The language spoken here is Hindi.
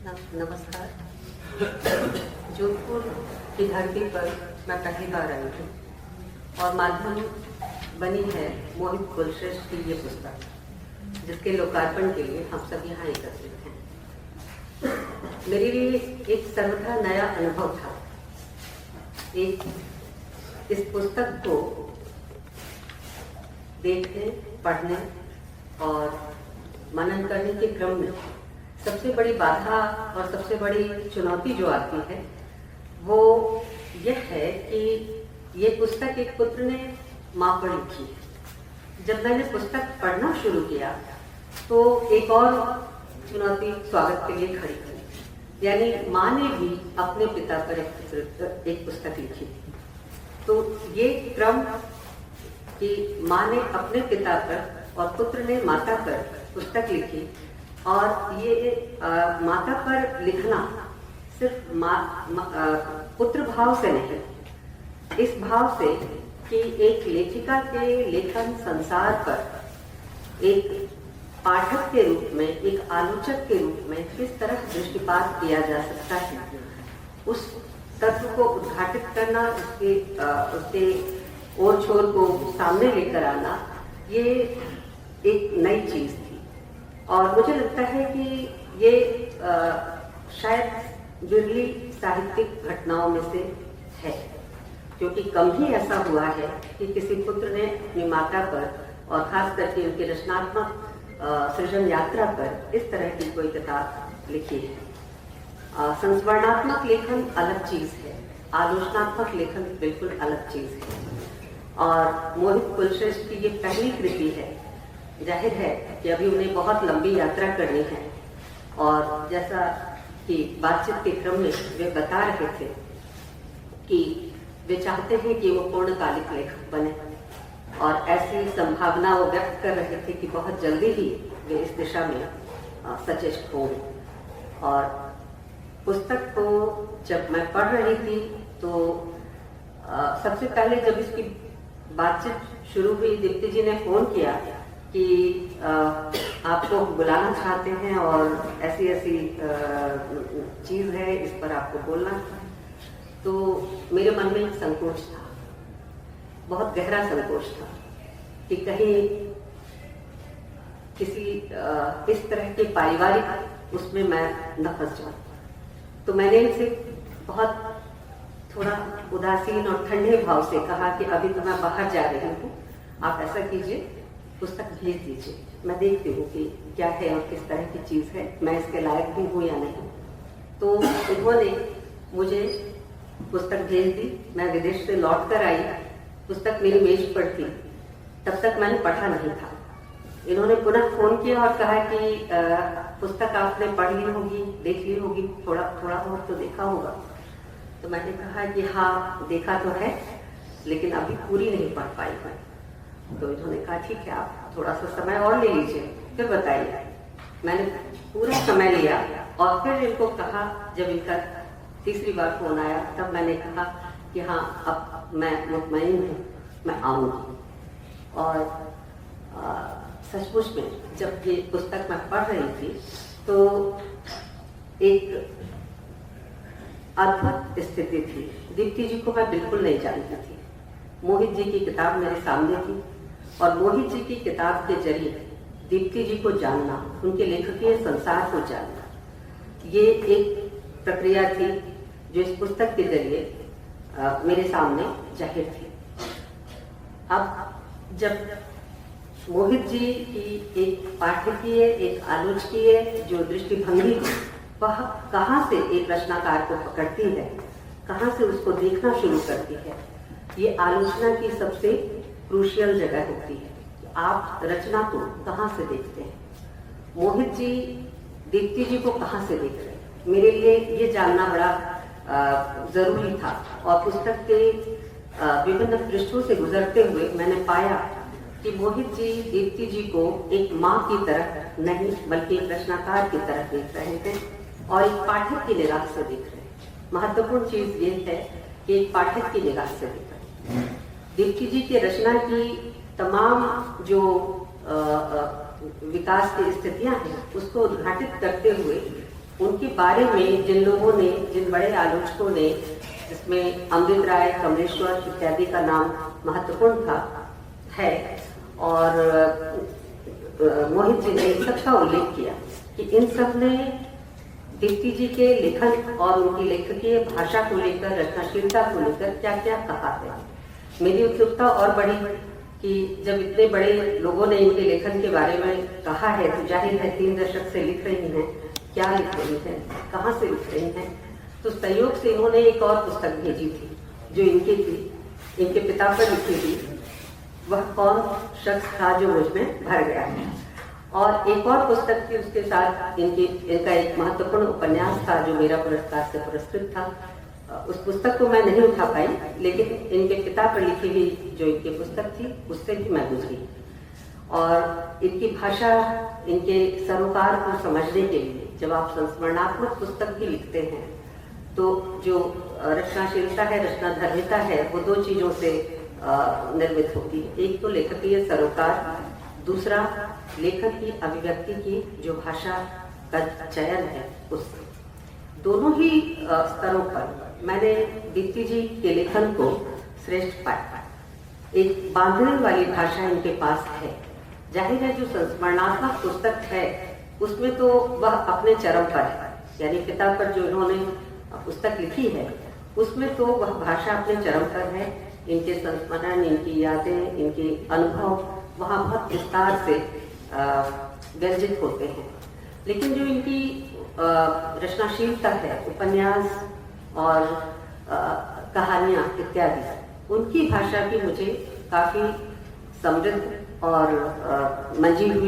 नमस्कार। जोधपुर की धरती पर मैं पहली बार आई हूँ और माध्यम बनी है मोहित कुलश्रेष्ठ की ये पुस्तक, जिसके लोकार्पण के लिए हम सब यहाँ एकत्रित हैं। मेरे लिए एक सर्वथा नया अनुभव था। इस पुस्तक को देखने, पढ़ने और मनन करने के क्रम में सबसे बड़ी बाधा और सबसे बड़ी चुनौती जो आती है वो यह है कि ये पुस्तक एक पुत्र ने माँ पर लिखी है। जब मैंने पुस्तक पढ़ना शुरू किया तो एक और चुनौती स्वागत के लिए खड़ी हुई, यानी माँ ने भी अपने पिता पर एक पुस्तक लिखी। तो ये क्रम कि माँ ने अपने पिता पर और पुत्र ने माता पर पुस्तक लिखी, और ये माता पर लिखना सिर्फ पुत्र भाव से नहीं, इस भाव से कि एक लेखिका के लेखन संसार पर एक पाठक के रूप में, एक आलोचक के रूप में किस तरह दृष्टिपात किया जा सकता है, उस तत्व को उद्घाटित करना, उसके ओर छोर को सामने लेकर आना, ये एक नई चीज थी। और मुझे लगता है कि ये शायद बिरली साहित्यिक घटनाओं में से है, क्योंकि कम ही ऐसा हुआ है कि किसी पुत्र ने अपनी माता पर और खास करके उनकी रचनात्मक सृजन यात्रा पर इस तरह की कोई किताब लिखी है। संस्मरणात्मक लेखन अलग चीज है, आलोचनात्मक लेखन बिल्कुल अलग चीज है। और मोहित कुलश्रेष्ठ की ये पहली कृति है। जाहिर है कि अभी उन्हें बहुत लंबी यात्रा करनी है, और जैसा कि बातचीत के क्रम में वे बता रहे थे कि वे चाहते हैं कि वो पूर्णकालिक लेखक बने, और ऐसी संभावना वो व्यक्त कर रहे थे कि बहुत जल्दी ही वे इस दिशा में सचेत हों। और पुस्तक को जब मैं पढ़ रही थी तो सबसे पहले जब इसकी बातचीत शुरू हुई, दीप्ति जी ने फोन किया कि आपको बुलाना चाहते हैं और ऐसी ऐसी चीज है, इस पर आपको बोलना है। तो मेरे मन में एक संकोच था, बहुत गहरा संकोच था कि कहीं किसी इस तरह के पारिवारिक उसमें मैं न फंस जाऊं। तो मैंने इनसे बहुत थोड़ा उदासीन और ठंडे भाव से कहा कि अभी तो मैं बाहर जा रही हूँ, आप ऐसा कीजिए, पुस्तक भेज दीजिए, मैं देखती हूँ कि क्या है और किस तरह की चीज है, मैं इसके लायक भी हूँ या नहीं। तो उन्होंने मुझे पुस्तक भेज दी। मैं विदेश से लौट कर आई, पुस्तक मेरी मेज पर थी, तब तक मैंने पढ़ा नहीं था। इन्होंने पुनः फोन किया और कहा कि पुस्तक आपने पढ़ ली होगी, देख ली होगी, थोड़ा बहुत तो देखा होगा। तो मैंने कहा कि हाँ, देखा तो है, लेकिन अभी पूरी नहीं पढ़ पाई मैं। तो इन्होंने कहा ठीक है, आप थोड़ा सा समय और ले लीजिए, फिर बताइए। मैंने पूरा समय लिया और फिर इनको कहा, जब इनका तीसरी बार फोन आया तब मैंने कहा कि हाँ, अब मैं मुतमईन हूँ, मैं आऊँगी। और सचमुच में जब ये पुस्तक मैं पढ़ रही थी तो एक अद्भुत स्थिति थी। दीप्ति जी को मैं बिल्कुल नहीं जानती थी। मोहित जी की किताब मेरे सामने थी, और मोहित जी की किताब के जरिए दीप्ति जी को जानना, उनके लेखकीय संसार को जानना, ये एक प्रक्रिया थी जो इस पुस्तक के जरिए मेरे सामने जाहिर थी। अब जब मोहित जी की एक पाठकीय, एक आलोचकीय जो दृष्टिभंगी, वह कहाँ से एक रचनाकार को पकड़ती है, कहाँ से उसको देखना शुरू करती है, ये आलोचना की सबसे क्रूशियल जगह होती है। आप रचना को कहाँ से देखते हैं, मोहित जी दीप्ति जी को कहाँ से देख रहे हैं, मेरे लिए ये जानना बड़ा जरूरी था। और पुस्तक के विभिन्न पृष्ठों से गुजरते हुए मैंने पाया कि मोहित जी दीप्ति जी को एक माँ की तरह नहीं, बल्कि एक रचनाकार की तरह देख रहे थे, और एक पाठक की निगाह से देख रहे हैं। महत्वपूर्ण चीज ये है कि एक पाठक की निगाह से देख रहे हैं। दीप्ति जी की रचना की तमाम जो विकास की स्थितियां हैं उसको उद्घाटित करते हुए उनके बारे में जिन लोगों ने, जिन बड़े आलोचकों ने, जिसमें अमृत राय, कमलेश्वर इत्यादि का नाम महत्वपूर्ण था है, और मोहित जी ने इन सबका उल्लेख किया कि इन सब ने दीप्ति जी के लेखन और उनकी लेखकीय भाषा को लेकर, रचनाशीलता को लेकर क्या क्या कहा है। मेरी उत्सुकता और बढ़ी कि जब इतने बड़े लोगों ने इनके लेखन के बारे में कहा है तो जाहिर है 3 दशक से लिख रही हैं, क्या लिख रही हैं, कहाँ से लिख रही हैं। तो संयोग से इन्होंने एक और पुस्तक भेजी थी जो इनकी थी, इनके पिता पर लिखी थी, वह कौन शख्स था जो मुझ में भर गया है। और एक और पुस्तक थी उसके साथ, इनका एक महत्वपूर्ण उपन्यास था जो मेरा पुरस्कार से पुरस्कृत था। उस पुस्तक को मैं नहीं उठा पाई, लेकिन इनके पिता पर लिखी हुई जो इनकी पुस्तक थी उससे भी मैं गुजरी। और इनकी भाषा, इनके सरोकार को समझने के लिए जब आप संस्मरणात्मक पुस्तक भी लिखते हैं तो जो रचनाशीलता है, रचनाधर्मिता है, वो 2 चीजों से निर्मित होती है। एक तो लेखकीय सरोकार, दूसरा लेखक की अभिव्यक्ति की जो भाषा का चयन है उससे। दोनों ही स्तरों पर मैंने दीप्ति जी के लेखन को श्रेष्ठ पाया। एक बांधने वाली भाषा इनके पास है। जाहिर है जो संस्मरणात्मक पुस्तक है उसमें तो वह अपने चरम पर है, यानी पिता पर जो इन्होंने पुस्तक लिखी है उसमें तो वह भाषा अपने चरम पर है। इनके संस्मरण, इनकी यादें, इनके अनुभव वहाँ बहुत विस्तार से व्यंजित होते हैं। लेकिन जो इनकी रचनाशीलता है, उपन्यास और कहानियाँ इत्यादि, उनकी भाषा भी मुझे काफी समृद्ध और मंजी हुई।